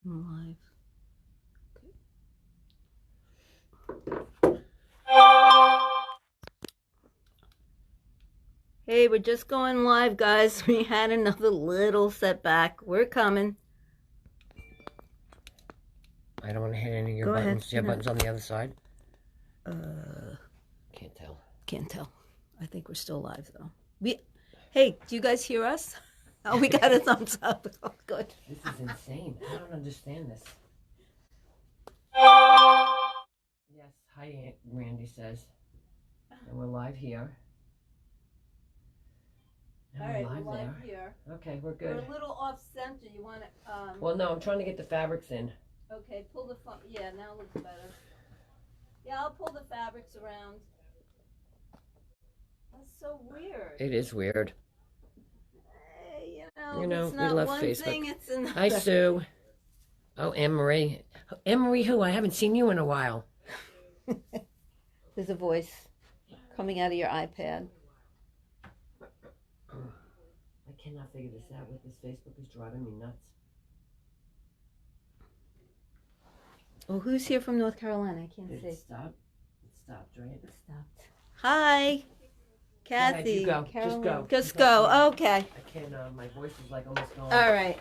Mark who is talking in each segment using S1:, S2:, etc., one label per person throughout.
S1: Live. Hey, we're just going live, guys. We had another little setback. We're coming.
S2: I don't want to hit any of your buttons. Do you have buttons on the other side? Can't tell.
S1: Can't tell. I think we're still live, though. Hey, do you guys hear us? Oh, we got a thumbs up. Oh, good.
S2: This is insane. I don't understand this. Yes, hi, Randy says. And we're live here. And
S1: All right,
S2: we're live there.
S1: here.
S2: Okay, we're good.
S1: We're a little off center. You want to?
S2: Well, no, I'm trying to get the fabrics in.
S1: Okay, pull the front. Yeah, now it looks better. Yeah, I'll pull the fabrics around. That's so weird.
S2: It is weird.
S1: Hey,
S2: You know,
S1: it's
S2: we
S1: not
S2: love
S1: one
S2: Facebook.
S1: thing, it's another.
S2: Hi, Sue. Oh, Anne-Marie. Anne-Marie who? I haven't seen you in a while.
S1: There's a voice coming out of your iPad.
S2: I cannot figure this out. With this Facebook is driving me nuts.
S1: Oh, who's here from North Carolina? I can't see.
S2: It stopped. It stopped, right?
S1: It stopped. Hi, Kathy.
S2: Go ahead, you go. Just go.
S1: Just go. Okay.
S2: I can. My voice is like almost gone.
S1: All right.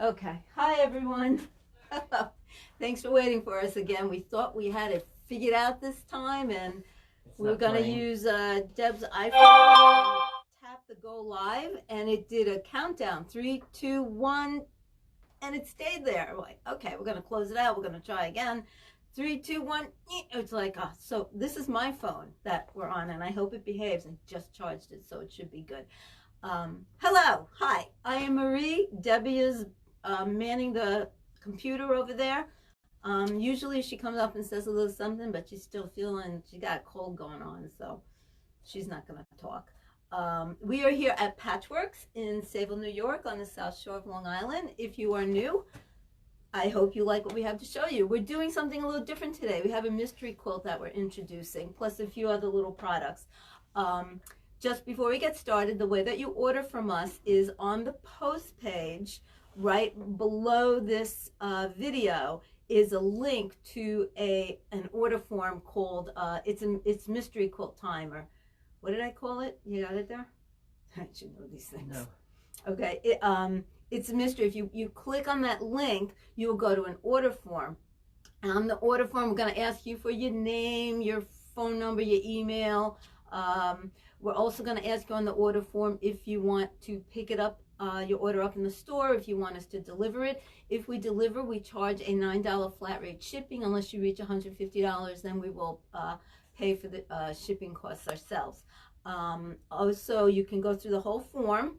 S1: Okay. Hi, everyone. Thanks for waiting for us again. We thought we had it figured out this time, and we were going to use Deb's iPhone, tap the go live, and it did a countdown. 3, 2, 1, and it stayed there. We're like, okay, we're going to close it out. We're going to try again. 3, 2, 1. It's like, oh, so this is my phone that we're on, and I hope it behaves. I just charged it, so it should be good. Hello. Hi. I am Marie. Debbie is manning the computer over there. Usually she comes up and says a little something, but she's still feeling, she got a cold going on, so she's not going to talk. We are here at Patchworks in Sayville, New York on the South Shore of Long Island. If you are new, I hope you like what we have to show you. We're doing something a little different today. We have a mystery quilt that we're introducing, plus a few other little products. Just before we get started, the way that you order from us is on the post page right below this video is a link to an order form called it's Mystery Quilt Time, or what did I call it? You got it there? I should know these things.
S2: No.
S1: Okay. It's a mystery. If you click on that link, you will go to an order form. And on the order form, we're going to ask you for your name, your phone number, your email. We're also going to ask you on the order form if you want to pick it up, your order up in the store, if you want us to deliver it. If we deliver, we charge a $9 flat rate shipping. Unless you reach $150, then we will pay for the shipping costs ourselves. Also, you can go through the whole form,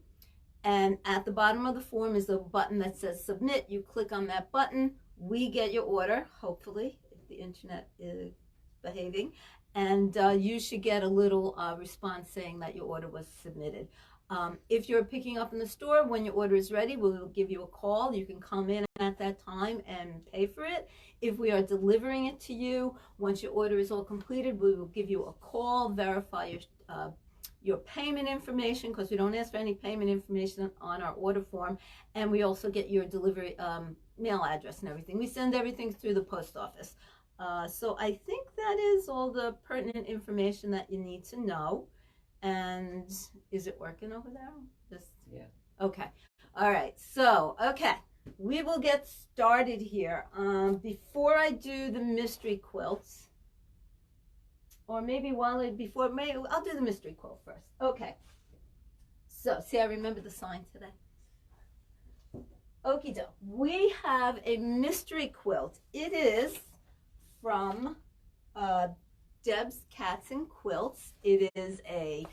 S1: and at the bottom of the form is a button that says submit. You click on that button, we get your order, hopefully, if the internet is behaving, and you should get a little response saying that your order was submitted. If you're picking up in the store, when your order is ready, we will give you a call. You can come in at that time and pay for it. If we are delivering it to you, once your order is all completed, we will give you a call, verify your payment information, because we don't ask for any payment information on our order form, and we also get your delivery mail address and everything. We send everything through the post office. So I think that is all the pertinent information that you need to know. And is it working over there?
S2: Yeah.
S1: Okay. All right. So, okay. We will get started here. Before I do the mystery quilts, or maybe I'll do the mystery quilt first. Okay. So, see, I remember the sign today. Okie doke. We have a mystery quilt. It is from Debs Cats and Quilts. It is a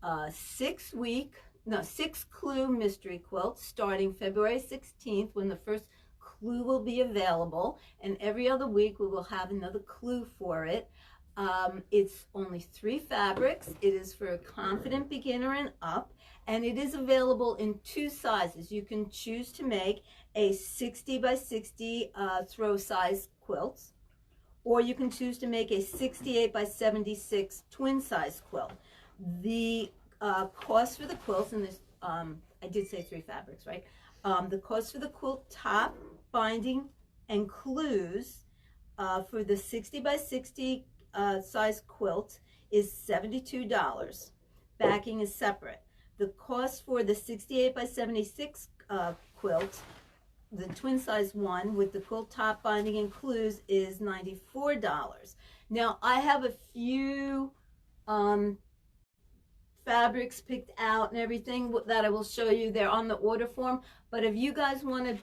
S1: 6-clue mystery quilt starting February 16th, when the first clue will be available, and every other week we will have another clue for it. It's only 3 fabrics. It is for a confident beginner and up, and it is available in 2 sizes. You can choose to make a 60 by 60 throw size quilt, or you can choose to make a 68 by 76 twin size quilt. The cost for the quilts, and there's I did say 3 fabrics, right? The cost for the quilt top binding and clues for the 60 by 60 size quilt is $72. Backing is separate. The cost for the 68 by 76 quilt, the twin size one with the quilt top binding and clues, is $94. Now I have a few fabrics picked out and everything that I will show you. They're on the order form, but if you guys want to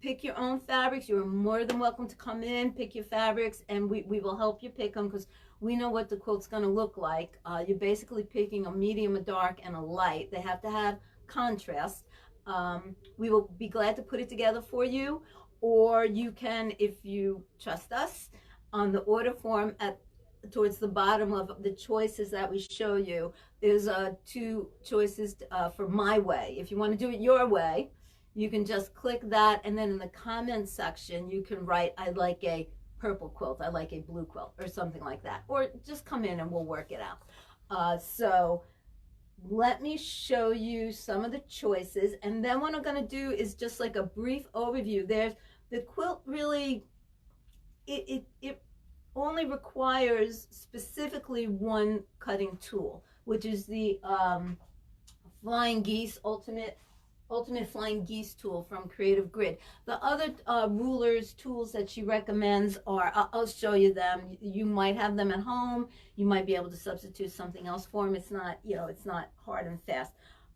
S1: pick your own fabrics, you're more than welcome to come in, pick your fabrics, and we will help you pick them, because we know what the quilt's going to look like. You're basically picking a medium, a dark, and a light. They have to have contrast. We will be glad to put it together for you, or you can, if you trust us, on the order form towards the bottom of the choices that we show you, there's 2 choices for my way. If you want to do it your way, you can just click that, and then in the comments section you can write, I'd like a purple quilt, I like a blue quilt, or something like that, or just come in and we'll work it out. So let me show you some of the choices, and then what I'm going to do is just like a brief overview. There's the quilt, really it only requires specifically one cutting tool, which is the Flying Geese Ultimate Flying Geese tool from Creative Grid. The other rulers, tools that she recommends are, I'll show you them. You might have them at home. You might be able to substitute something else for them. It's not, it's not hard and fast.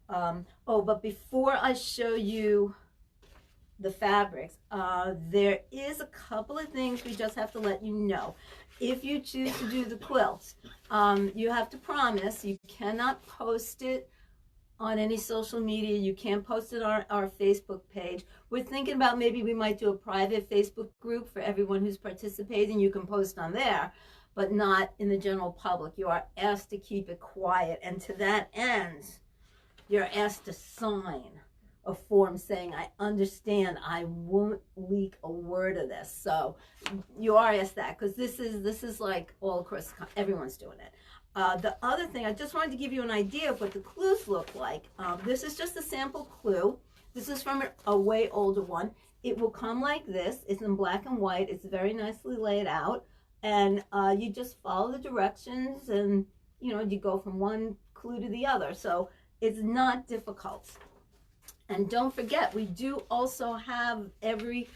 S1: But before I show you the fabrics, there is a couple of things we just have to let you know. If you choose to do the quilts, you have to promise you cannot post it on any social media. You can't post it on our Facebook page. We're thinking about maybe we might do a private Facebook group for everyone who's participating. You can post on there, but not in the general public. You are asked to keep it quiet, and to that end, you're asked to sign a form saying, I understand, I won't leak a word of this. So you are asked that, because this is like all across, everyone's doing it. The other thing, I just wanted to give you an idea of what the clues look like. This is just a sample clue. This is from a way older one. It will come like this. It's in black and white. It's very nicely laid out. And you just follow the directions, and you go from one clue to the other. So it's not difficult. And don't forget, we do also have every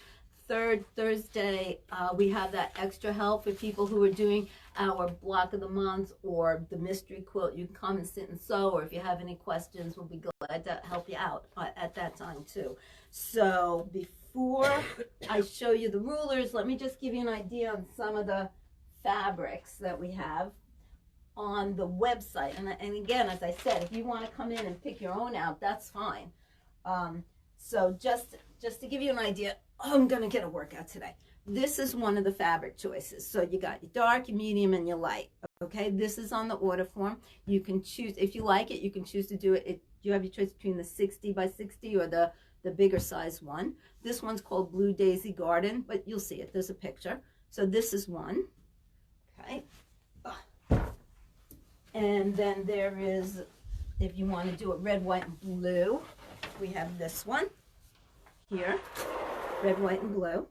S1: third Thursday, we have that extra help for people who are doing our block of the month or the mystery quilt. You can come and sit and sew, or if you have any questions, we'll be glad to help you out at that time too. So before I show you the rulers, let me just give you an idea on some of the fabrics that we have on the website. And again, as I said, if you want to come in and pick your own out, that's fine. So just to give you an idea, I'm going to get a workout today. This is one of the fabric choices. So you got your dark, your medium, and your light. Okay, this is on the order form. You can choose, if you like it, you can choose to do it. You have your choice between the 60 by 60 or the bigger size one. This one's called Blue Daisy Garden, but you'll see it. There's a picture. So this is one. Okay. And then there is, if you want to do it red, white, and blue, we have this one here, red, white, and blue.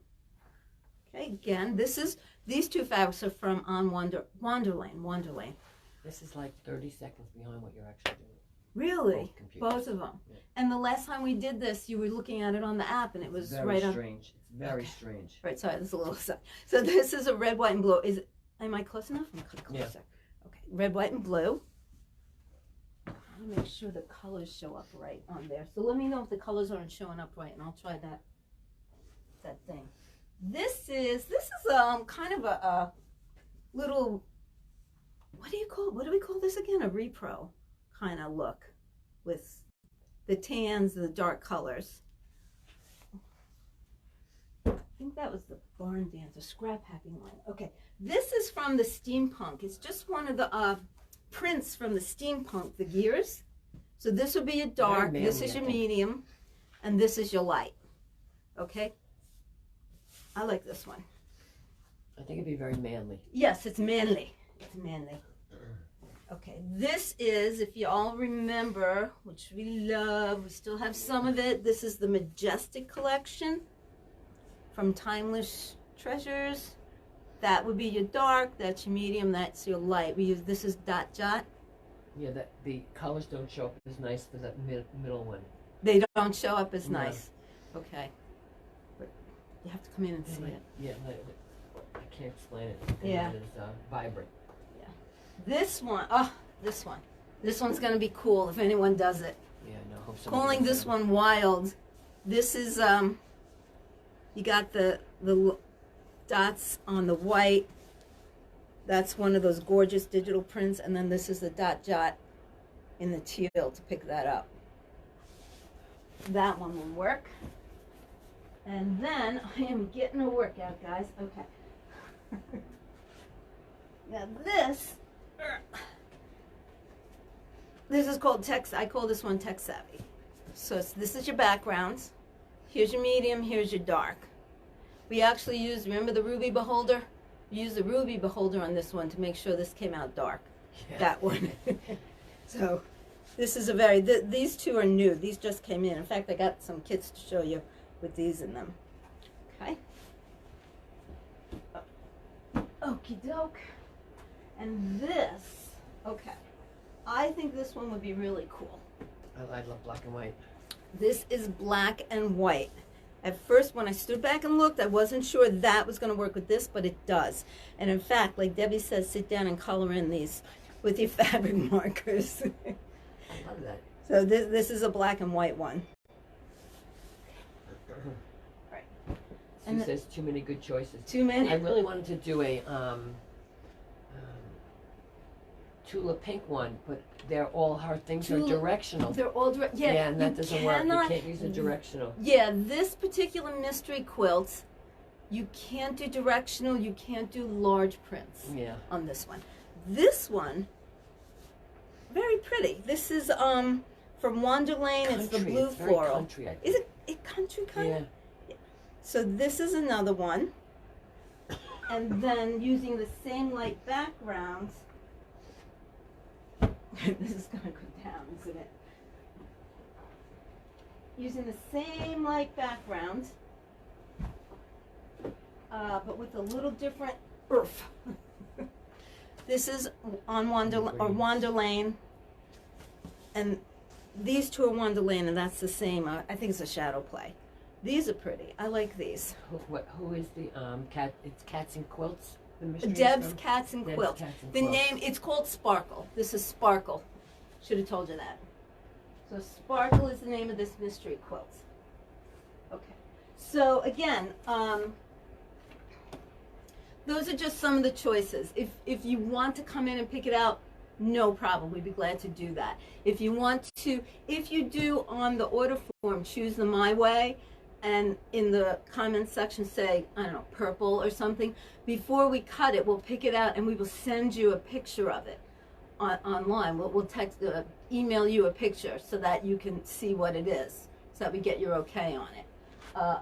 S1: Okay, again, these 2 fabrics are from On Wonderland.
S2: This is like 30 seconds behind what you're actually doing.
S1: Really? Both of them.
S2: Yeah.
S1: And the last time we did this, you were looking at it on the app, and it was
S2: very
S1: right on.
S2: strange. It's very strange.
S1: Right, sorry, there's a little side. So this is a red, white, and blue. Am I close enough? I'm closer. Yeah. Okay, red, white, and blue. I want to make sure the colors show up right on there. So let me know if the colors aren't showing up right, and I'll try that thing. This is kind of a little, what do we call this again? A repro kind of look with the tans, the dark colors. I think that was the Barn Dancer scrap hacking line. Okay, this is from the steampunk. It's just one of the prints from the steampunk, the gears. So this would be your dark, this is your medium, and this is your light. Okay, I like this one.
S2: I think it'd be very manly.
S1: Yes, it's manly. It's manly. Okay, this is, if you all remember, which we love, we still have some of it, this is the Majestic collection from Timeless Treasures. That would be your dark, that's your medium, that's your light. We use, this is dot jot.
S2: Yeah, that the colors don't show up as nice for that middle one.
S1: They don't show up as
S2: No.
S1: nice. Okay. But you have to come in and see it.
S2: Yeah, I can't explain it.
S1: Yeah.
S2: It is vibrant.
S1: Yeah. This one, oh, this one. This one's going to be cool if anyone does it.
S2: Yeah, no, hope somebody
S1: Calling
S2: does
S1: this
S2: it.
S1: one Wild. This is, you got the dots on the white. That's one of those gorgeous digital prints. And then this is the dot jot in the teal to pick that up. That one will work. And then I am getting a workout, guys. Okay. Now this is called text. I call this one Tech Savvy. So this is your backgrounds. Here's your medium. Here's your dark. We actually used, remember the ruby beholder? We used the ruby beholder on this one to make sure this came out dark.
S2: Yeah.
S1: That one. So this is a very, these two are new. These just came in. In fact, I got some kits to show you with these in them. Okay. Okie doke. And this, okay. I think this one would be really cool.
S2: I love black and white.
S1: This is black and white. At first, when I stood back and looked, I wasn't sure that was going to work with this, but it does. And in fact, like Debbie says, sit down and color in these with your fabric markers.
S2: I love that.
S1: So this is a black and white one. Right.
S2: Sue says too many good choices.
S1: Too many?
S2: I really wanted to do a tulip pink one, but they're all her things are directional.
S1: They're all direct. Yeah,
S2: and that doesn't work. You can't use a directional.
S1: Yeah, this particular mystery quilt, you can't do directional. You can't do large prints.
S2: Yeah.
S1: On this one. This one, very pretty. This is from Wonderlane. It's the blue
S2: it's
S1: floral.
S2: Very country, I think.
S1: Is it country kind?
S2: Yeah.
S1: So this is another one, and then using the same light backgrounds. This is going to go down, isn't it? Using the same light background, but with a little different earth. This is on Wonderlane, and these two are Wonderlane, and that's the same. I think it's a shadow play. These are pretty. I like these.
S2: Who is the cat? It's Cats and Quilts. The mystery
S1: Debs,
S2: stuff?
S1: Cats and
S2: Debs,
S1: Quilts.
S2: Cats and
S1: The
S2: Quilts.
S1: name, it's called Sparkle. This is Sparkle. Should have told you that. So Sparkle is the name of this mystery quilt. Okay. So again, those are just some of the choices. If you want to come in and pick it out, no problem. We'd be glad to do that. If you want to, if you do on the order form, choose the My Way, and in the comment section say, I don't know, purple or something, before we cut it, we'll pick it out and we will send you a picture of it online. We'll text, email you a picture so that you can see what it is, so that we get your okay on it.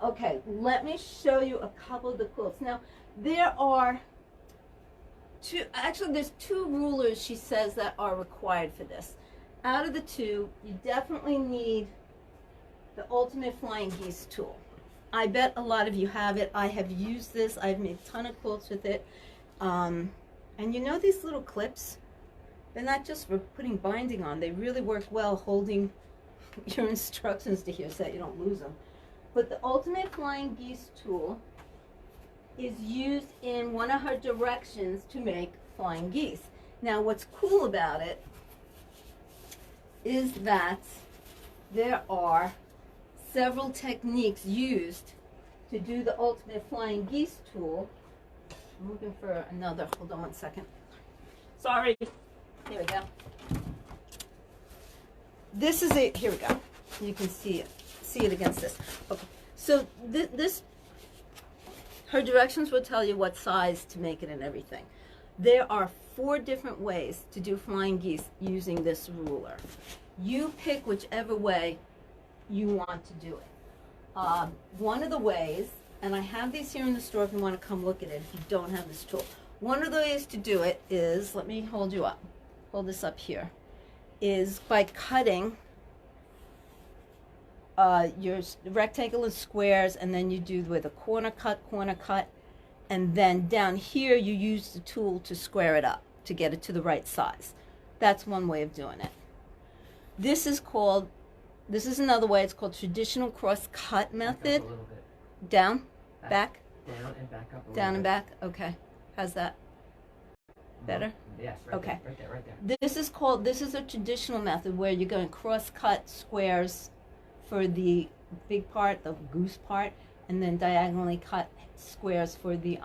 S1: Okay, let me show you a couple of the quilts. Now, there are there's two rulers, she says, that are required for this. Out of the two, you definitely need the Ultimate Flying Geese tool. I bet a lot of you have it. I have used this. I've made a ton of quilts with it. And you know these little clips? They're not just for putting binding on. They really work well holding your instructions to here so that you don't lose them. But the Ultimate Flying Geese tool is used in one of her directions to make flying geese. Now what's cool about it is that there are several techniques used to do the Ultimate Flying Geese tool. I'm looking for another, hold on one second. Sorry. Here we go. This is it, here we go. You can see it against this. Okay, so this, her directions will tell you what size to make it and everything. There are 4 different ways to do flying geese using this ruler. You pick whichever way you want to do it. One of the ways, and I have these here in the store if you want to come look at it if you don't have this tool. One of the ways to do it is, let me hold you up. hold this up here, is by cutting your rectangle and squares, and then you do with a corner cut, and then down here you use the tool to square it up to get it to the right size. That's one way of doing it. This is another way. It's called traditional cross cut method.
S2: Back up a little bit.
S1: Down, back,
S2: down and back up a little
S1: down
S2: bit.
S1: and back. Okay, how's that? Better?
S2: Yes, right
S1: Okay.
S2: there, right there.
S1: This is a traditional method where you're going to cross cut squares for the big part, the goose part, and then diagonally cut squares for the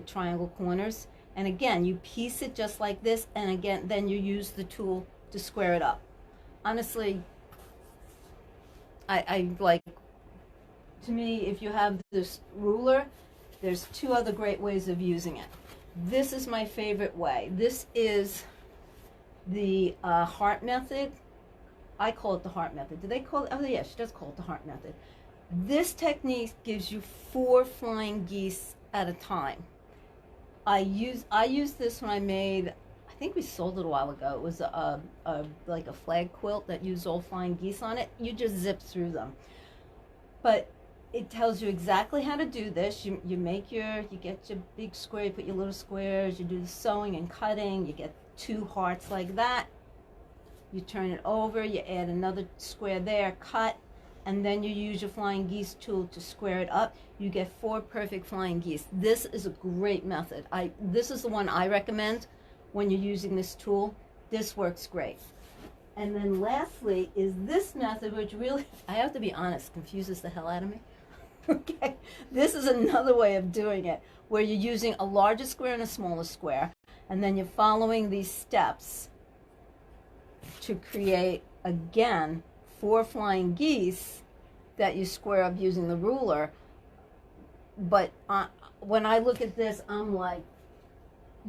S1: triangle corners. And again, you piece it just like this, and again, then you use the tool to square it up. Honestly, I like, to me, if you have this ruler, there's two other great ways of using it. This is my favorite way. This is the heart method. I call it the heart method. Do they call it? Oh yeah, she does call it the heart method. This technique gives you 4 flying geese at a time. I used this when I made, I think we sold it a while ago. It was like a flag quilt that used all flying geese on it. You just zip through them. But it tells you exactly how to do this. You get your big square, you put your little squares, you do the sewing and cutting, you get 2 hearts like that. You turn it over, you add another square there, cut, and then you use your flying geese tool to square it up. You get 4 perfect flying geese. This is a great method. This is the one I recommend when you're using this tool. This works great. And then lastly is this method, which really, I have to be honest, confuses the hell out of me. Okay, this is another way of doing it, where you're using a larger square and a smaller square, and then you're following these steps to create, again, 4 flying geese that you square up using the ruler. But when I look at this, I'm like,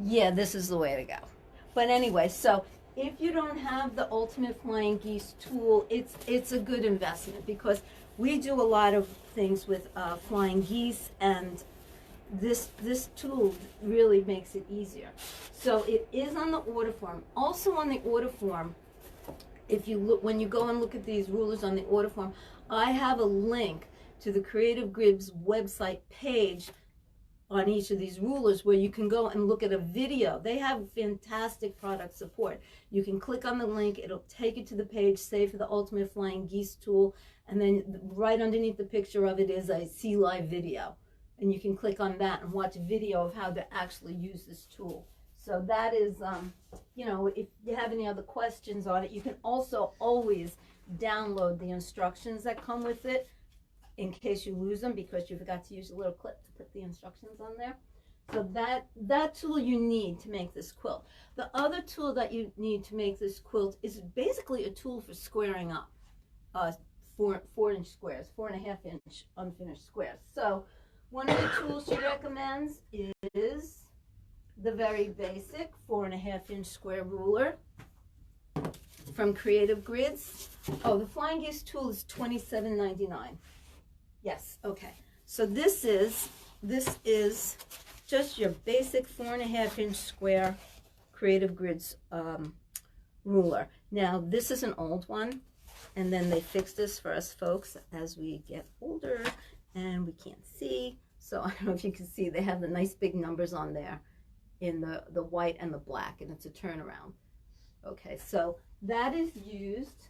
S1: yeah, this is the way to go. But anyway, so if you don't have the Ultimate Flying Geese tool, it's a good investment, because we do a lot of things with flying geese, and this tool really makes it easier. So it is on the order form. Also on the order form, if you look, when you go and look at these rulers on the order form, I have a link to the Creative Grids website page on each of these rulers where you can go and look at a video. They have fantastic product support. You can click on the link, it'll take you to the page, say for the Ultimate Flying Geese tool, and then right underneath the picture of it is a See Live video. And you can click on that and watch a video of how to actually use this tool. So that is, you know, if you have any other questions on it, you can also always download the instructions that come with it in case you lose them because you forgot to use a little clip to put the instructions on there. So that tool you need to make this quilt. The other tool that you need to make this quilt is basically a tool for squaring up 4-inch squares, 4.5-inch unfinished squares. So one of the tools she recommends is the very basic 4.5-inch square ruler from Creative Grids. Oh, the Flying Geese tool is $27.99. Yes, okay. So this is just your basic 4.5-inch square Creative Grids ruler. Now this is an old one, and then they fixed this for us folks as we get older and we can't see. So I don't know if you can see, they have the nice big numbers on there in the white and the black, and it's a turnaround. Okay, so that is used,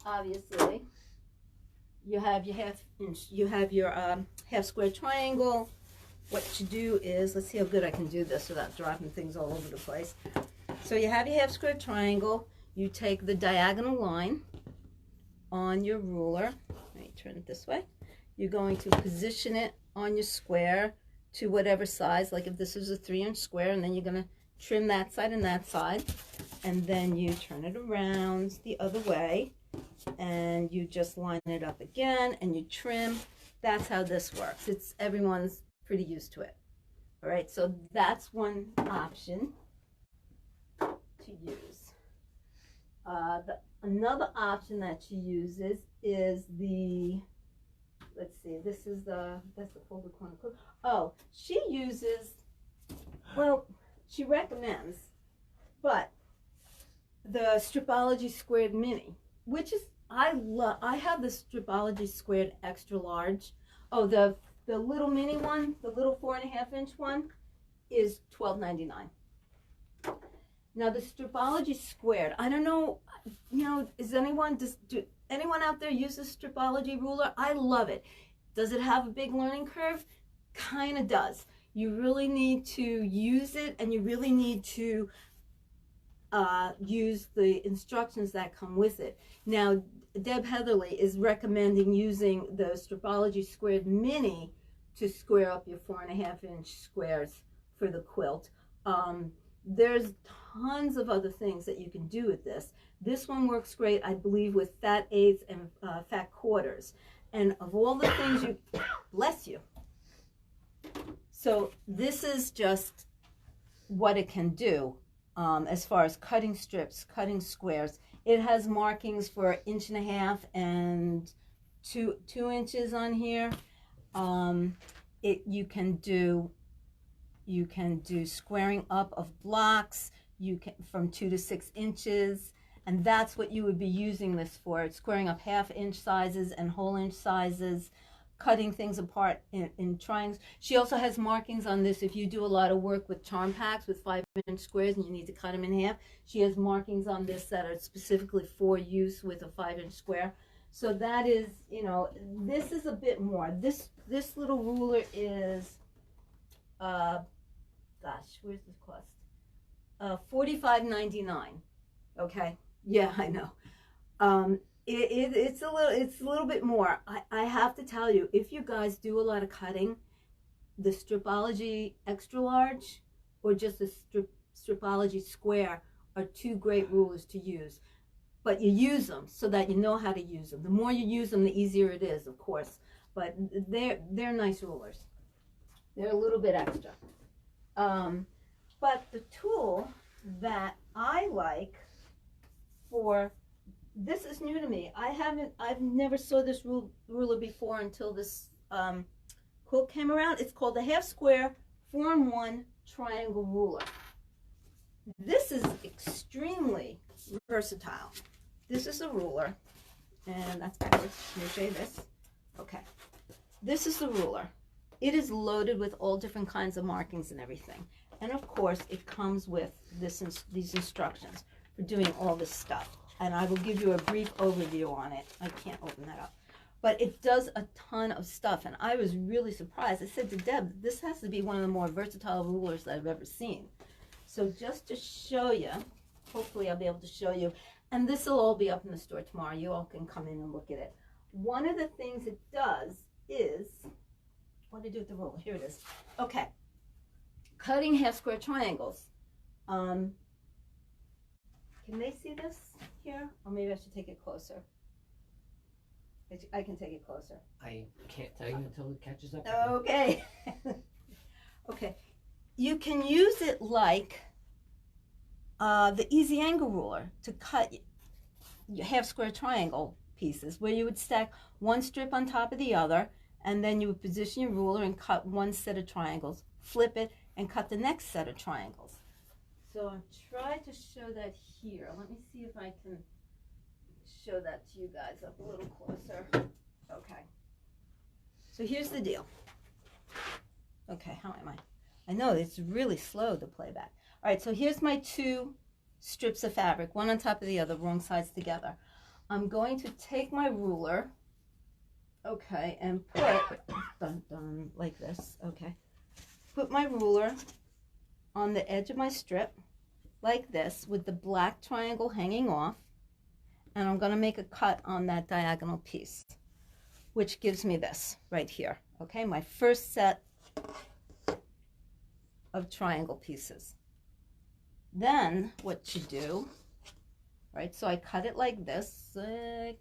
S1: obviously. You have your half-inch, you have your half-square triangle. What you do is, let's see how good I can do this without dropping things all over the place. So you have your half-square triangle. You take the diagonal line on your ruler. Let me turn it this way. You're going to position it on your square to whatever size, like if this is a 3-inch square, and then you're going to trim that side and that side, and then you turn it around the other way, and you just line it up again, and you trim. That's how this works. Everyone's pretty used to it. All right, so that's one option to use. Another option that she uses is the, let's see, that's the folded corner. Oh, she uses, well, she recommends, but the Stripology Squared Mini, which is, I have the Stripology Squared Extra Large. Oh, the little mini one, the little 4.5-inch one, is $12.99. Now the Stripology Squared, I don't know, is anyone, do anyone out there use the Stripology ruler? I love it. Does it have a big learning curve? Kind of does. You really need to use it, and you really need to use the instructions that come with it. Now, Deb Heatherly is recommending using the Stripology Squared Mini to square up your 4.5-inch squares for the quilt. There's tons of other things that you can do with this. This one works great, I believe, with fat eighths and fat quarters. And of all the things you, bless you. So this is just what it can do as far as cutting strips, cutting squares. It has markings for 1.5 and 2 inches on here. You can do squaring up of blocks. You can from 2 to 6 inches, and that's what you would be using this for. It's squaring up 1/2-inch sizes and whole inch sizes, cutting things apart in triangles. She also has markings on this if you do a lot of work with charm packs with 5-inch squares and you need to cut them in half. She has markings on this that are specifically for use with a 5-inch square. So that is, this is a bit more. This little ruler is, gosh, where's this cost? $45.99. Okay, yeah, I know. It's a little bit more. I have to tell you, if you guys do a lot of cutting, the Stripology Extra Large or just the Stripology Square are 2 great rulers to use. But you use them so that you know how to use them. The more you use them, the easier it is, of course. But they're nice rulers. They're a little bit extra. But the tool that I like for, this is new to me. I've never saw this ruler before until this quilt came around. It's called the half square 4-in-1 triangle ruler. This is extremely versatile. This is a ruler, and that's backwards. Let me show you this. Okay, this is the ruler. It is loaded with all different kinds of markings and everything. And of course, it comes with these instructions for doing all this stuff. And I will give you a brief overview on it. I can't open that up. But it does a ton of stuff, and I was really surprised. I said to Deb, this has to be one of the more versatile rulers that I've ever seen. So just to show you, hopefully I'll be able to show you, and this will all be up in the store tomorrow. You all can come in and look at it. One of the things it does is, what did I do with the ruler? Here it is. Okay, cutting half square triangles. Can they see this here? Or maybe I should take it closer. I can take it closer.
S2: I can't tell you until it catches up.
S1: Okay. Okay. You can use it like the easy angle ruler to cut half square triangle pieces, where you would stack one strip on top of the other, and then you would position your ruler and cut one set of triangles, flip it, and cut the next set of triangles. So I'll try to show that here. Let me see if I can show that to you guys up a little closer. Okay. So here's the deal. Okay, how am I? I know it's really slow to play back. All right, so here's my 2 strips of fabric, one on top of the other, wrong sides together. I'm going to take my ruler, okay, and put, like this, okay. Put my ruler on the edge of my strip, like this, with the black triangle hanging off, and I'm going to make a cut on that diagonal piece, which gives me this right here, okay, my first set of triangle pieces. Then what you do, right, so I cut it like this, and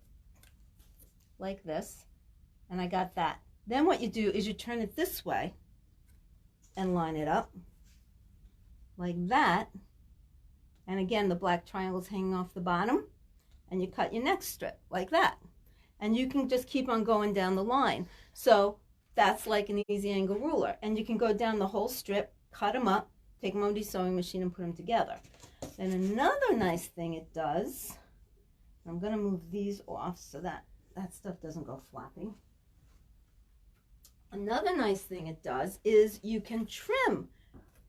S1: I got that. Then what you do is you turn it this way and line it up like that, and again the black triangle's hanging off the bottom, and you cut your next strip like that, and you can just keep on going down the line. So that's like an easy angle ruler, and you can go down the whole strip, cut them up, take them over to the sewing machine and put them together. Then another nice thing it does, I'm going to move these off so that stuff doesn't go flapping. Another nice thing it does is you can trim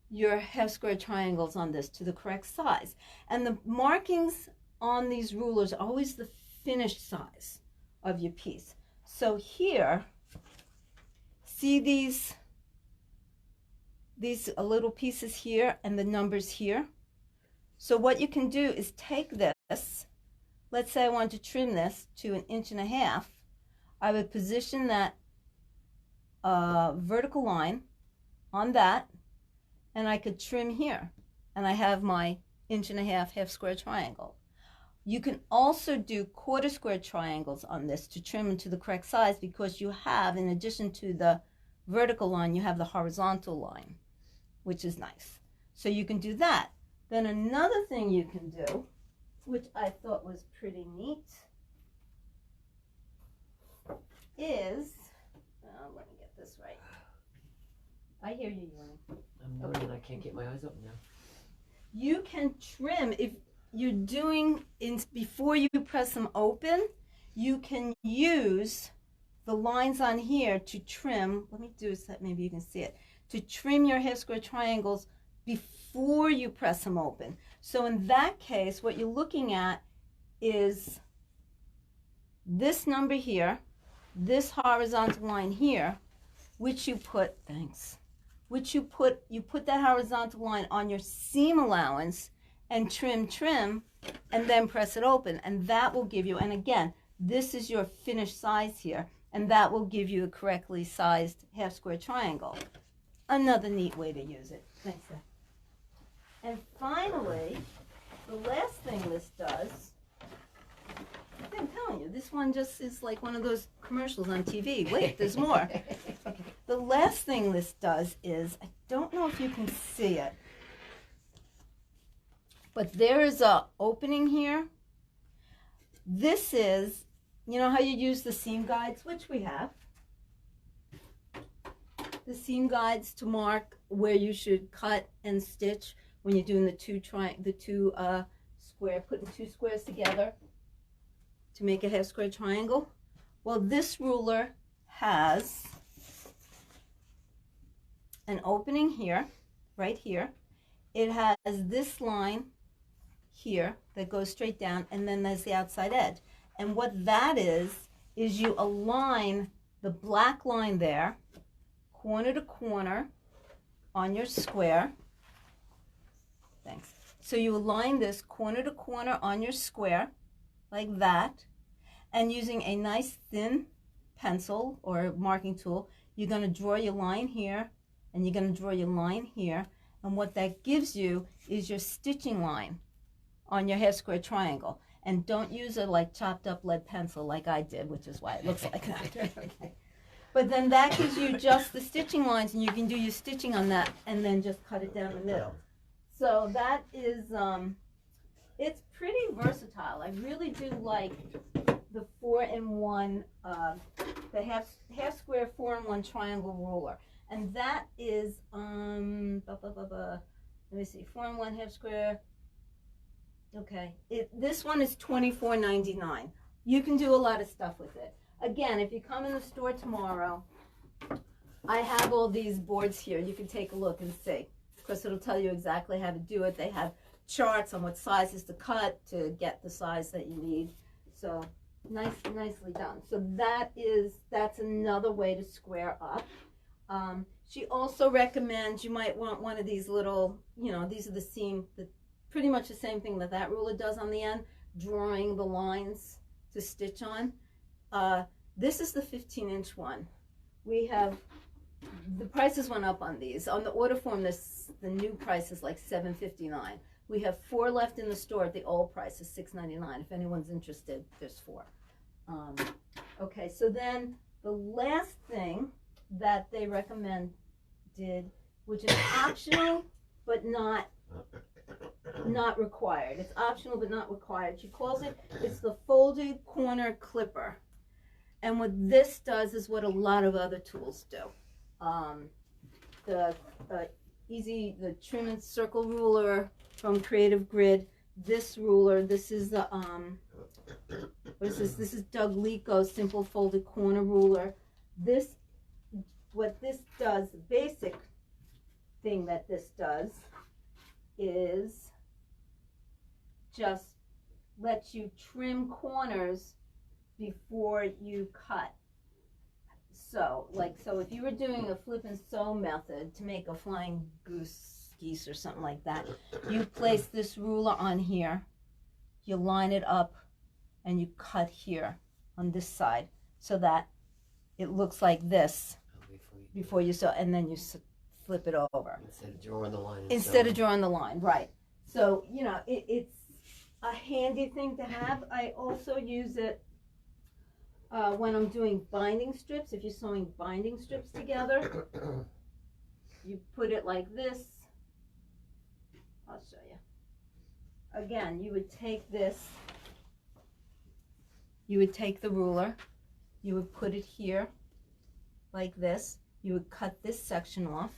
S1: your half square triangles on this to the correct size. And the markings on these rulers are always the finished size of your piece. So here, see these little pieces here and the numbers here? So what you can do is take this, let's say I want to trim this to 1.5 inches. I would position that vertical line on that, and I could trim here, and I have my 1.5 inch half square triangle. You can also do 1/4 square triangles on this to trim into the correct size, because you have, in addition to the vertical line, you have the horizontal line, which is nice. So you can do that. Then another thing you can do, which I thought was pretty neat, is, let me get this right. I hear you yawning.
S2: I'm yawning, I can't get my eyes open now.
S1: You can trim, if you're doing, before you press them open, you can use the lines on here to trim. Let me do this so that maybe you can see it. To trim your half square triangles before you press them open. So in that case, what you're looking at is this number here, this horizontal line here, which you put, you put that horizontal line on your seam allowance and trim, and then press it open, and that will give you, and again, this is your finished size here, and that will give you a correctly sized half square triangle. Another neat way to use it. Thanks, Seth. And finally, the last thing this does, I'm telling you, this one just is like one of those commercials on TV. Wait, there's more. Okay. The last thing this does is, I don't know if you can see it, but there is a opening here. This is, you know how you use the seam guides, which we have. The seam guides to mark where you should cut and stitch when you're doing putting two squares together to make a half square triangle. Well, this ruler has an opening here, right here. It has this line here that goes straight down, and then there's the outside edge. And what that is you align the black line there, corner to corner on your square. Thanks. So you align this corner to corner on your square, like that, and using a nice thin pencil or marking tool, you're going to draw your line here, and you're going to draw your line here, and what that gives you is your stitching line on your half square triangle. And don't use a like chopped up lead pencil like I did, which is why it looks like that. Okay. But then that gives you just the stitching lines, and you can do your stitching on that and then just cut it down the middle. So that is, it's pretty versatile. I really do like the 4-in-1, the half square 4-in-1 triangle ruler. And that is, let me see, 4-in-1 half square. Okay, this one is $24.99. You can do a lot of stuff with it. Again, if you come in the store tomorrow, I have all these boards here. You can take a look and see. Of course, it'll tell you exactly how to do it. They have charts on what sizes to cut to get the size that you need. So nicely done. So that's another way to square up. She also recommends you might want one of these little, these are the seam, pretty much the same thing that ruler does on the end, drawing the lines to stitch on. This is the 15-inch one. We have, the prices went up on these. On the order form, the new price is like $7.59. We have 4 left in the store at the old price is $6.99. If anyone's interested, there's 4. Okay, so then the last thing that they recommended, which is optional but not required. It's optional but not required. She calls it, it's the folded corner clipper. And what this does is what a lot of other tools do. the trim and circle ruler from Creative Grid. This ruler, this is the what is this? This is Doug Lico's simple folded corner ruler. What this does, the basic thing that this does is just lets you trim corners before you cut. So if you were doing a flip and sew method to make a flying geese or something like that, you place this ruler on here, you line it up, and you cut here on this side so that it looks like this before you sew, and then you flip it over.
S2: Instead of drawing the line.
S1: Instead of drawing the line, right. So, you know, it's a handy thing to have. I also use it when I'm doing binding strips. If you're sewing binding strips together, you put it like this. I'll show you. Again, you would take this, you would take the ruler, you would put it here like this, you would cut this section off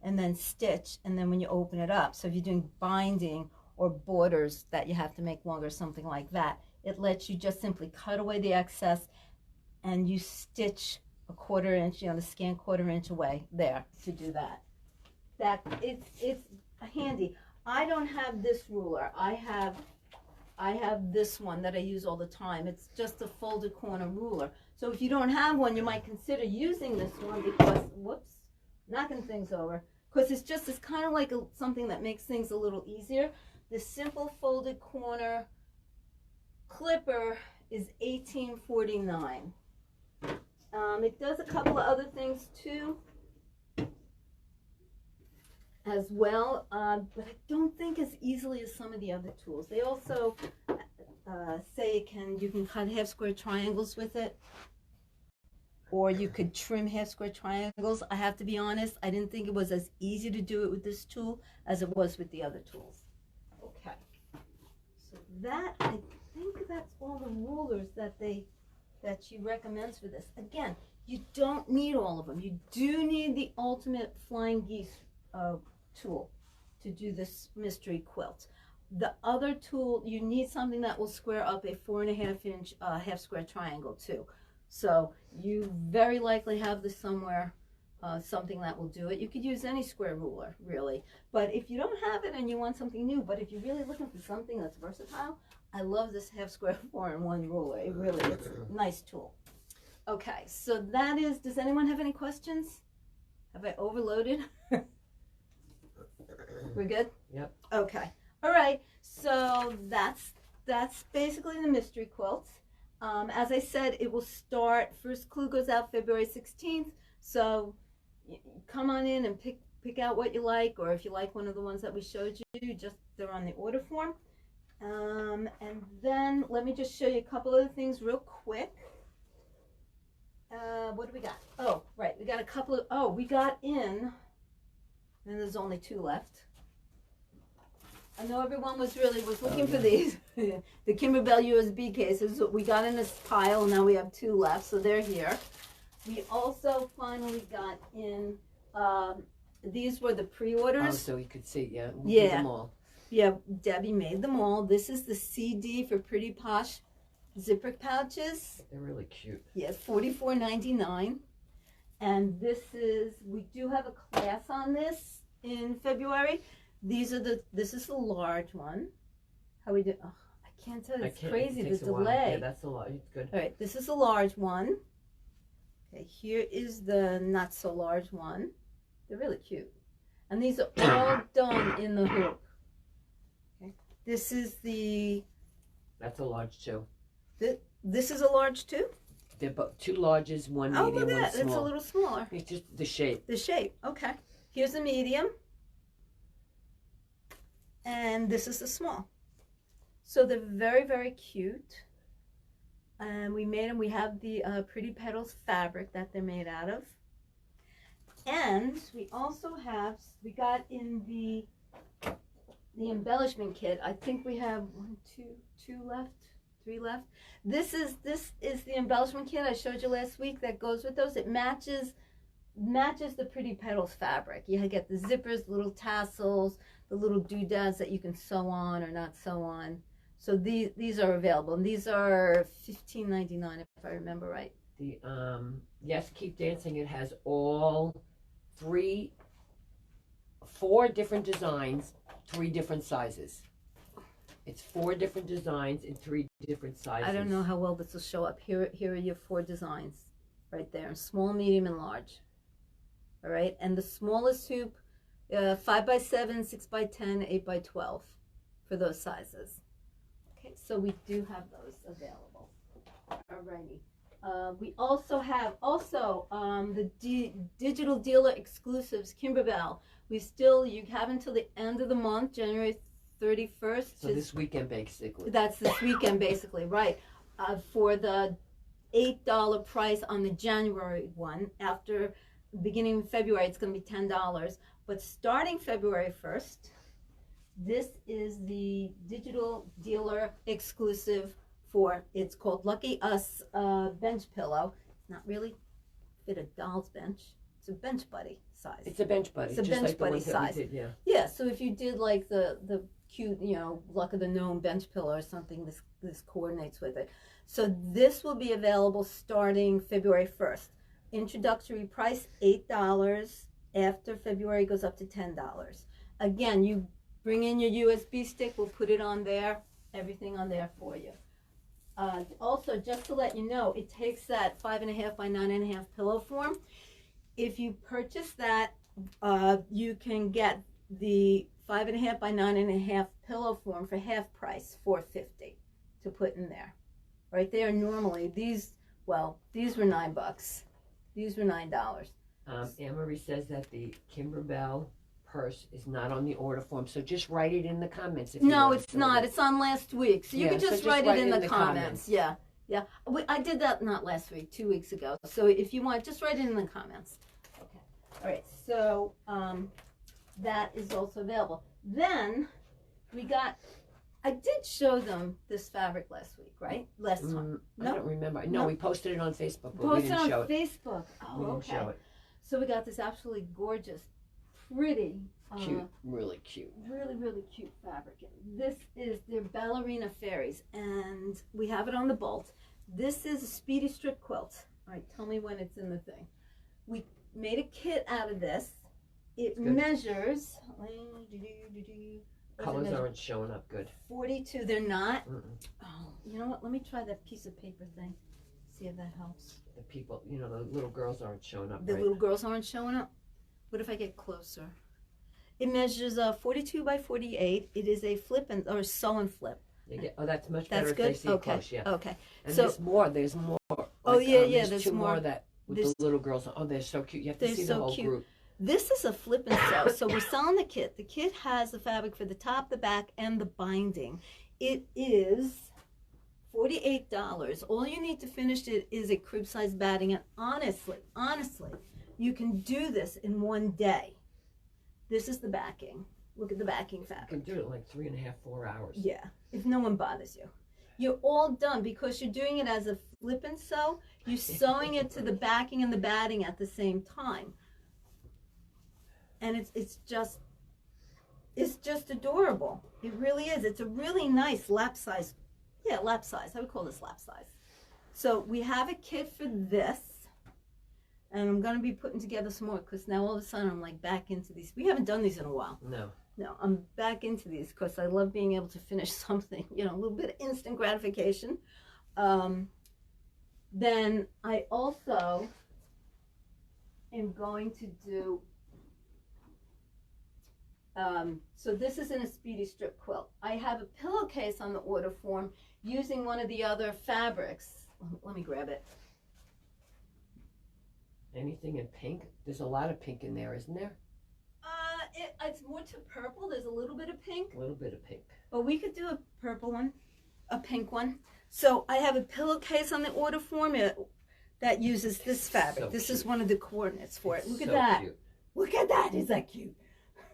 S1: and then stitch, and then when you open it up, so if you're doing binding or borders that you have to make longer, something like that, it lets you just simply cut away the excess and you stitch a 1/4 inch, you know, the scant 1/4 inch away there to do that. It's handy. I don't have this ruler. I have this one that I use all the time. It's just a folded corner ruler. So if you don't have one, you might consider using this one because, whoops, knocking things over. Because it's kind of like something that makes things a little easier. The simple folded corner clipper is $18.49. It does a couple of other things too as well, but I don't think as easily as some of the other tools. They also say you can cut half square triangles with it, or you could trim half square triangles. I have to be honest, I didn't think it was as easy to do it with this tool as it was with the other tools. Okay, so I think that's all the rulers that she recommends for this. Again, you don't need all of them. You do need the ultimate flying geese tool to do this mystery quilt. The other tool, you need something that will square up a 4.5 inch half square triangle too. So you very likely have this somewhere, something that will do it. You could use any square ruler, really. But if you don't have it and you want something new, but if you're really looking for something that's versatile, I love this half square 4-in-1 ruler. It's a nice tool. Okay, so that is, does anyone have any questions? Have I overloaded? We're good?
S2: Yep.
S1: Okay. All right. So that's basically the mystery quilt. As I said, it will start, first clue goes out February 16th. So come on in and pick out what you like, or if you like one of the ones that we showed you, they're on the order form. And then let me just show you a couple other things real quick. What do we got? Oh, right. We got a couple of, we got in, and there's only 2 left. I know everyone was looking for these. The Kimberbell USB cases. We got in this pile, and now we have 2 left, so they're here. We also finally got in, these were the pre-orders.
S2: Oh, so you could see, yeah.
S1: We did
S2: them all.
S1: Yeah, Debbie made them all. This is the CD for Pretty Posh zipper pouches.
S2: They're really cute.
S1: Yeah, $44.99. And this we do have a class on this in February. This is the large one. How we do? Oh, I can't tell. It's crazy, the delay.
S2: Yeah, that's a lot. It's good.
S1: All right, this is a large one. Okay, here is the not so large one. They're really cute. And these are all done in the hoop. Okay, this is
S2: That's a large too.
S1: This is a large too?
S2: They're both 2 larges, 1 medium, 1 small. Oh, look at that.
S1: It's a little smaller.
S2: It's just the shape.
S1: The shape, okay. Here's the medium. And this is the small. So they're very, very cute. And we made them. We have the Pretty Petals fabric that they're made out of. And we also we got in the embellishment kit. I think we have 2 left. 3 left. This is the embellishment kit I showed you last week that goes with those. It matches matches the Pretty Petals fabric. You get the zippers, little tassels, the little doodads that you can sew on or not sew on. So these are available, and these are $15.99 if I remember right.
S2: The yes, Keep Dancing. It has all 4 different designs, 3 different sizes. It's 4 different designs in 3 different sizes.
S1: I don't know how well this will show up. Here are your 4 designs right there, small, medium, and large. All right, and the smallest hoop, 5x7, 6x10, 8x12 for those sizes. Okay, so we do have those available. All righty. We also have the digital dealer exclusives, Kimberbell. You have until the end of the month, January 31st.
S2: So this weekend, basically.
S1: That's this weekend, basically, right? For the $8 price on the January one. After beginning of February, it's going to be $10. But starting February 1st, this is the digital dealer exclusive it's called Lucky Us bench pillow. It's not really fit a doll's bench. It's a bench buddy size.
S2: It's a bench buddy.
S1: It's a
S2: just
S1: bench
S2: like
S1: buddy
S2: the ones
S1: size.
S2: That we did, yeah.
S1: Yeah. So if you did like the cute, Luck of the Gnome bench pillow or something, this coordinates with it. So this will be available starting February 1st. Introductory price $8. After February, it goes up to $10. Again, you bring in your USB stick. We'll put it on there. Everything on there for you. Also, just to let you know, it takes that 5.5 by 9.5 pillow form. If you purchase that, you can get the 5.5 by 9.5 pillow form for half price, $4.50 to put in there. Right there, normally these were $9. These were $9.
S2: Anne-Marie says that the Kimberbell purse is not on the order form, so just write it in the comments.
S1: No, it's not. It's on last week, so you can just write it in the
S2: comments.
S1: Yeah. I did that not last week, 2 weeks ago. So if you want, just write it in the comments. Okay. All right. So that is also available. Then I did show them this fabric last week, right? Last time.
S2: I don't remember. No, we posted it on Facebook, but
S1: we
S2: didn't show it.
S1: Facebook. Oh,
S2: we didn't show it.
S1: So we got this absolutely gorgeous, pretty,
S2: cute, really cute,
S1: really cute fabric. This is their ballerina fairies, and we have it on the bolt. This is a speedy strip quilt. All right, tell me when it's in the thing. We made a kit out of this. It measures.
S2: Colors aren't showing up good.
S1: 42. They're not.
S2: Mm-mm.
S1: Oh, you know what? Let me try that piece of paper thing. See if that helps.
S2: The people, the little girls aren't showing up.
S1: The little girls aren't showing up. What if I get closer? It measures 42 by 48. It is a sew and flip.
S2: That's much better.
S1: That's good.
S2: If they see close, yeah.
S1: Okay.
S2: And
S1: so
S2: there's more.
S1: There's
S2: two
S1: more.
S2: That with the little girls. Oh, they're so cute. You have to see the whole group.
S1: This is a flip and sew. So we're selling the kit. The kit has the fabric for the top, the back, and the binding. It is $48. All you need to finish it is a crib size batting, and honestly, you can do this in one day. This is the backing. Look at the backing fabric.
S2: You can do it in like 3.5, 4 hours.
S1: Yeah, if no one bothers you. You're all done because you're doing it as a flip and sew. You're sewing it to the backing and the batting at the same time. And it's just adorable. It really is. It's a really nice lap size. Yeah, lap size. I would call this lap size. So we have a kit for this. And I'm going to be putting together some more because now all of a sudden I'm like back into these. We haven't done these in a while. No, I'm back into these because I love being able to finish something, a little bit of instant gratification. Then I also am going to do, so this is in a speedy strip quilt. I have a pillowcase on the order form using one of the other fabrics. Let me grab it.
S2: Anything in pink? There's a lot of pink in there, isn't there?
S1: It's more to purple. There's a little bit of pink.
S2: A little bit of pink.
S1: But we could do a purple one, a pink one. So I have a pillowcase on the order form that uses this fabric. This is one of the coordinates for it. Look at that. Cute. Look at that. Is that cute?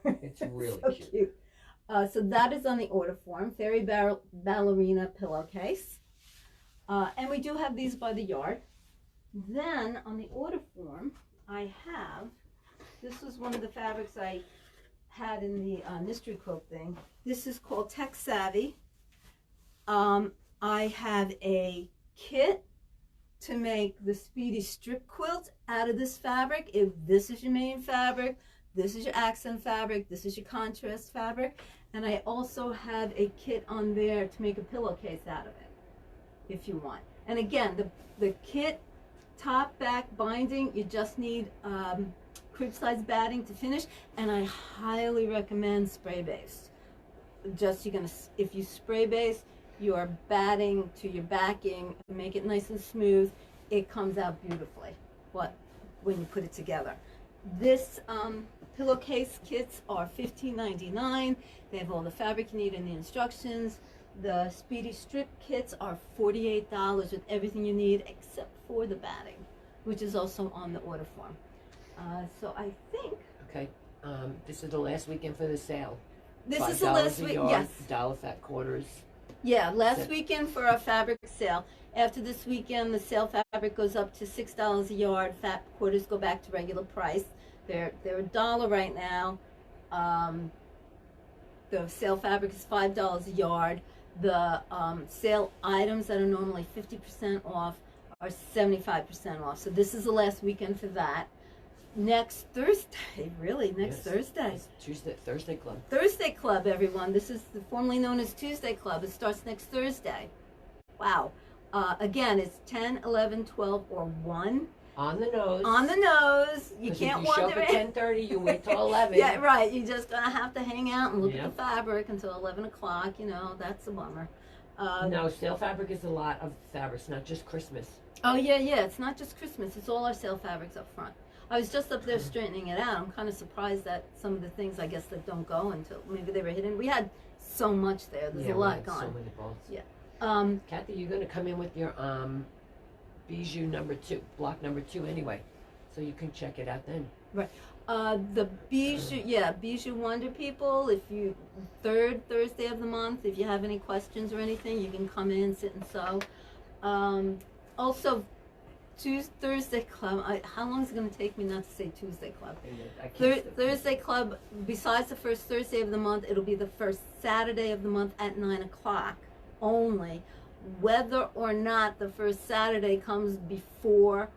S2: It's really
S1: so cute. So that is on the order form. Fairy ballerina pillowcase. And we do have these by the yard. Then on the order form, I have, this was one of the fabrics I had in the mystery quilt thing. This is called Tech Savvy. I have a kit to make the Speedy strip quilt out of this fabric. If this is your main fabric, this is your accent fabric, this is your contrast fabric, and I also have a kit on there to make a pillowcase out of it, if you want. And again, the kit, top, back, binding, you just need crib size batting to finish, and I highly recommend spray based. Just if you spray base your batting to your backing, make it nice and smooth, it comes out beautifully when you put it together. This pillowcase kits are $15.99. They have all the fabric you need in the instructions. The Speedy strip kits are $48 with everything you need except for the batting, which is also on the order form. So I think.
S2: Okay. This is the last weekend for the sale.
S1: This is the last week. Yes.
S2: $1 fat quarters.
S1: Yeah, last weekend for our fabric sale. After this weekend, the sale fabric goes up to $6 a yard. Fat quarters go back to regular price. They're $1 right now. The sale fabric is $5 a yard. The sale items that are normally 50% off are 75% off. So this is the last weekend for that. Next Thursday, really, next Thursday.
S2: It's Thursday Club.
S1: Thursday Club, everyone. This is formerly known as Tuesday Club. It starts next Thursday. Wow. Again, it's 10, 11, 12, or 1.
S2: On the nose.
S1: On the nose. You can't wander
S2: in. If you show up at 10:30, you wait till 11.
S1: Yeah, right. You're just going to have to hang out and look at the fabric until 11 o'clock. You know, that's a bummer.
S2: No, sale fabric is a lot of fabrics, not just Christmas.
S1: Oh, yeah. It's not just Christmas. It's all our sale fabrics up front. I was just up there straightening it out. I'm kind of surprised that some of the things, I guess, that don't go until maybe they were hidden. We had so much there. There's a lot gone.
S2: So many balls.
S1: Yeah.
S2: Kathy, you're going to come in with your bijou number 2, block number 2 anyway, so you can check it out then.
S1: Right. The bijou wonder people. If you third Thursday of the month, if you have any questions or anything, you can come in, sit and sew. Also. Thursday Club. How long is it going to take me not to say Tuesday Club? Thursday Club, besides the first Thursday of the month, it'll be the first Saturday of the month at 9 o'clock only. Whether or not the first Saturday comes before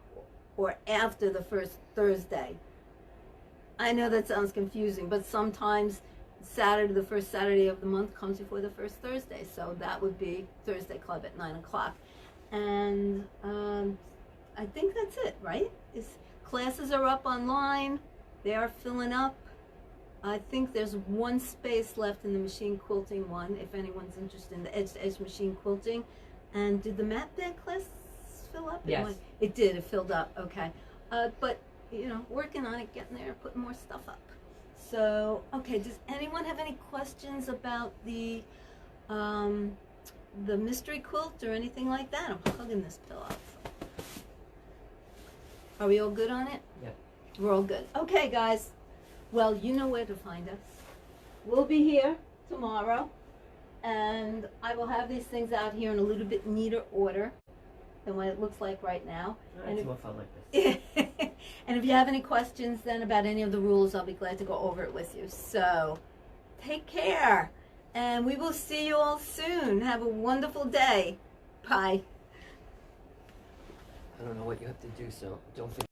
S1: or after the first Thursday. I know that sounds confusing, but sometimes the first Saturday of the month comes before the first Thursday. So that would be Thursday Club at 9 o'clock. And I think that's it, right? Classes are up online. They are filling up. I think there's one space left in the machine quilting one, if anyone's interested in the edge-to-edge machine quilting. And did the mat bag class fill up?
S2: Yes.
S1: It did. It filled up. Okay. But, working on it, getting there, putting more stuff up. So, okay, does anyone have any questions about the mystery quilt or anything like that? I'm hugging this pillow. Are we all good on it?
S2: Yep.
S1: We're all good. Okay, guys. Well, you know where to find us. We'll be here tomorrow, and I will have these things out here in a little bit neater order than what it looks like right now.
S2: It's more fun like this.
S1: And if you have any questions then about any of the rules, I'll be glad to go over it with you. So, take care, and we will see you all soon. Have a wonderful day. Bye.
S2: I don't know what you have to do, so don't forget.